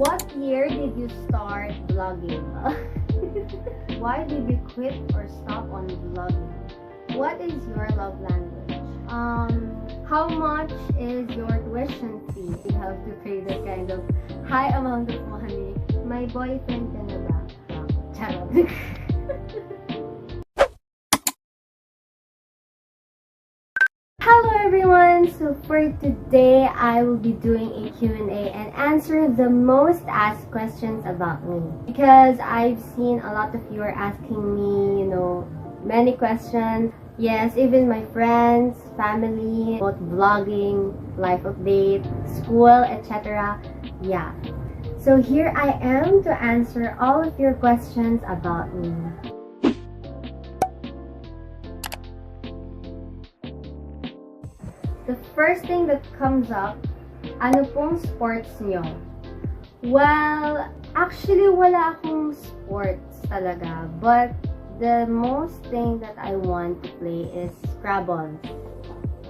What year did you start vlogging? Why did you quit or stop on vlogging? What is your love language? How much is your tuition fee? You have to pay that kind of high amount of money. My boyfriend ka na ba? Charot. Hello everyone! So for today, I will be doing a Q&A and answer the most asked questions about me. Because I've seen a lot of you are asking me, many questions. Yes, even my friends, family, about vlogging, life update, school, etc. Yeah. So here I am to answer all of your questions about me. The first thing that comes up, ano pong sports nyo? Well, actually wala akong sports talaga. But the most thing that I want to play is Scrabble.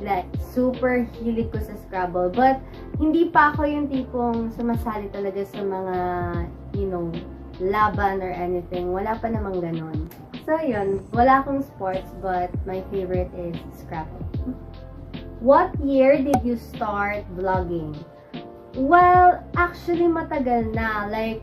Like, super hilig ko sa Scrabble. But, hindi pa ako yung tipong sumasali talaga sa mga, laban or anything. Wala pa namang ganon. So, yun. Wala akong sports, but my favorite is Scrabble. What year did you start vlogging? Well, actually matagal na. Like,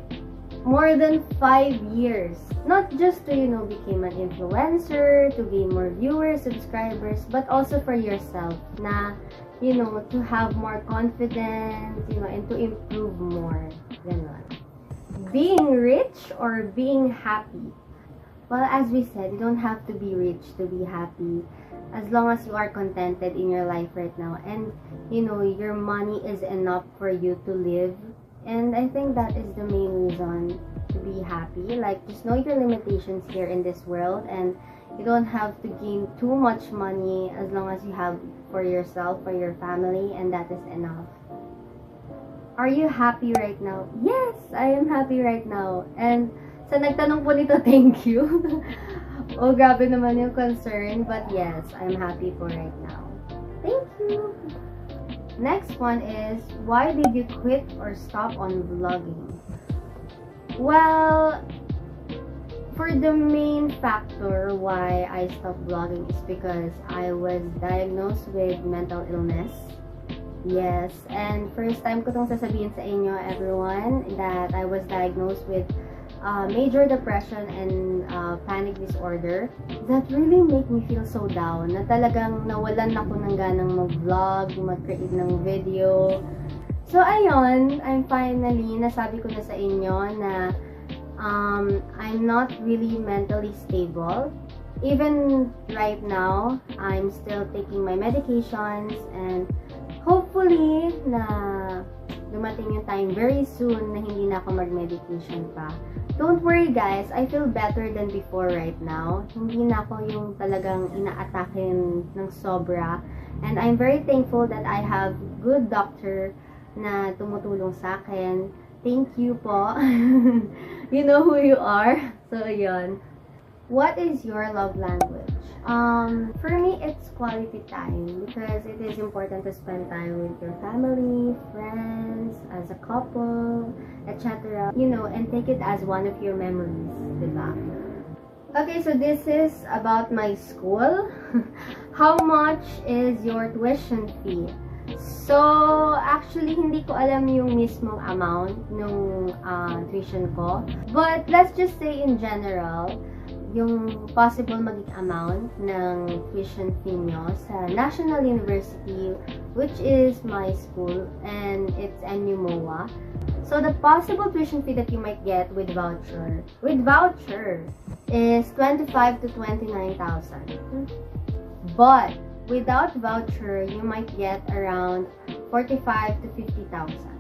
more than 5 years. Not just to, become an influencer, to gain more viewers, subscribers, but also for yourself. Na, to have more confidence, and to improve more. Ganon. Being rich or being happy? Well, as we said, you don't have to be rich to be happy. As long as you are contented in your life right now. And, your money is enough for you to live. And I think that is the main reason to be happy. Like, just know your limitations here in this world. And you don't have to gain too much money as long as you have for yourself, for your family. And that is enough. Are you happy right now? Yes, I am happy right now. And sa nagtanong po nito, thank you. Oh, grabe naman yung concern. But yes, I'm happy for right now. Thank you! Next one is, why did you quit or stop on vlogging? Well, for the main factor why I stopped vlogging is because I was diagnosed with mental illness. Yes, and first time ko tong sasabihin sa inyo, everyone, that I was diagnosed with major depression and panic disorder that really make me feel so down na talagang nawalan ako ng ganang mag-vlog, mag-create ng video. So ayun, I'm finally, nasabi ko na sa inyo na I'm not really mentally stable. Even right now, I'm still taking my medications and hopefully na dumating yung time very soon na hindi na ako mag-medication pa. Don't worry guys, I feel better than before right now. Hindi na ako yung talagang ina-atakin ng sobra. And I'm very thankful that I have good doctor na tumutulong sa akin. Thank you po. You know who you are. So, yun. What is your love language? For me, it's quality time because it is important to spend time with your family, friends, as a couple, etc. And take it as one of your memories, diba? Okay, so this is about my school. How much is your tuition fee? So, actually, hindi ko alam yung mismong amount ng tuition ko. But let's just say in general, yung possible maging amount ng tuition fee nyo sa National University, which is my school, and it's NUMOA. So, the possible tuition fee that you might get with voucher is 25 to 29,000. But, without voucher, you might get around 45 to 50,000.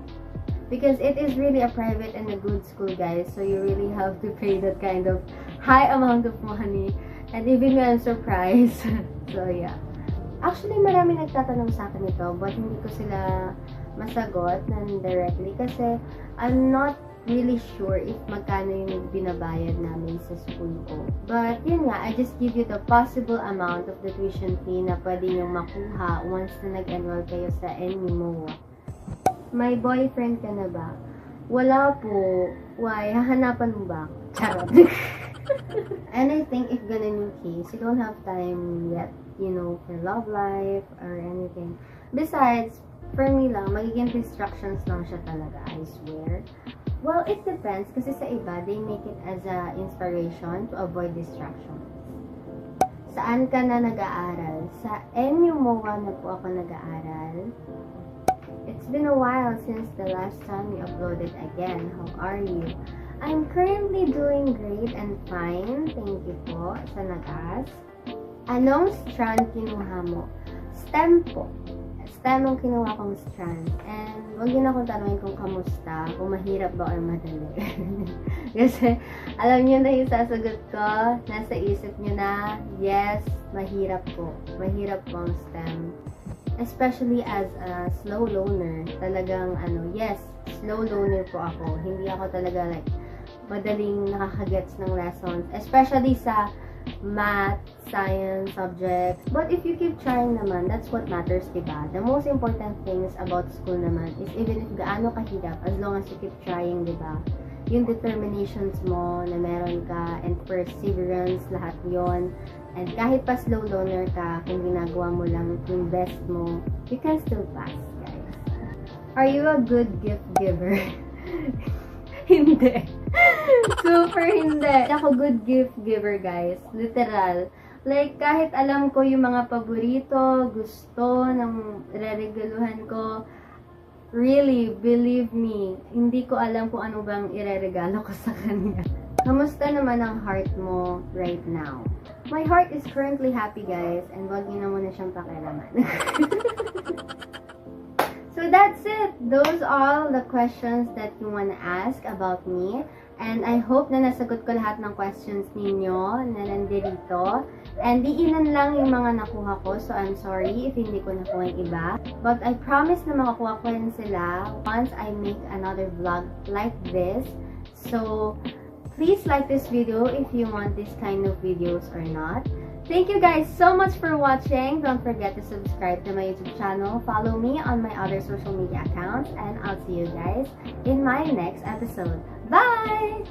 Because it is really a private and a good school, guys. So, you really have to pay that kind of high amount of money. And even me, I'm surprised. So, yeah. Actually, marami nagtatanong sa akin ito, but hindi ko sila masagot ng directly. Kasi, I'm not really sure if magkano yung binabayad namin sa school ko. But, yun nga, I just give you the possible amount of the tuition fee na pwede nyo makuha once na nag-enroll kayo sa NUMOA. May boyfriend ka na ba? Wala po. Why? Hahanapan mo ba? Charot. And I think if ganun yung case, you don't have time yet, you know, for love life or anything. Besides, for me lang, magiging distractions lang siya talaga, I swear. Well, it depends kasi sa iba, they make it as a inspiration to avoid distractions. Saan ka na nag-aaral? Sa NU MOA na po ako nag-aaral. It's been a while since the last time you uploaded again. How are you? I'm currently doing great and fine. Thank you po sa nag-ask. Anong strand kinuha mo? STEM po. STEM ang kinuha kong strand. And huwag yun akong tanongin kung kamusta, kung mahirap ba or madali. Kasi alam nyo na yung sasagot ko, nasa isip nyo na, yes, mahirap po. Mahirap po ang STEM. Especially as a slow learner, talagang yes, slow learner po ako. Hindi ako talaga like madaling nakakagets ng lessons, especially sa math, science subjects. But if you keep trying naman, that's what matters, diba? The most important things about school naman is even if gaano kahirap, as long as you keep trying, diba? Yung determinations mo na meron ka and perseverance, lahat yon. And kahit pa slow learner ka, kung ginagawa mo lang yung best mo, you can still pass, guys. Are you a good gift giver? Hindi. Super hindi. Ako good gift giver, guys. Literal. Like, kahit alam ko yung mga paborito, gusto ng reregaluhan ko, really, believe me, hindi ko alam kung ano bang ireregalo ko sa kanya. Kamusta naman ang heart mo right now? My heart is currently happy, guys, and wag niyo na muna siyang pakialaman. So that's it. Those are all the questions that you want to ask about me. And I hope na nasagot ko lahat ng questions ninyo na nandito. And diilan lang yung mga nakuha ko. So I'm sorry if hindi ko nakuha yung iba. But I promise na makakuha ko rin sila once I make another vlog like this. So please like this video if you want this kind of videos or not. Thank you guys so much for watching. Don't forget to subscribe to my YouTube channel. Follow me on my other social media accounts. And I'll see you guys in my next episode. Bye!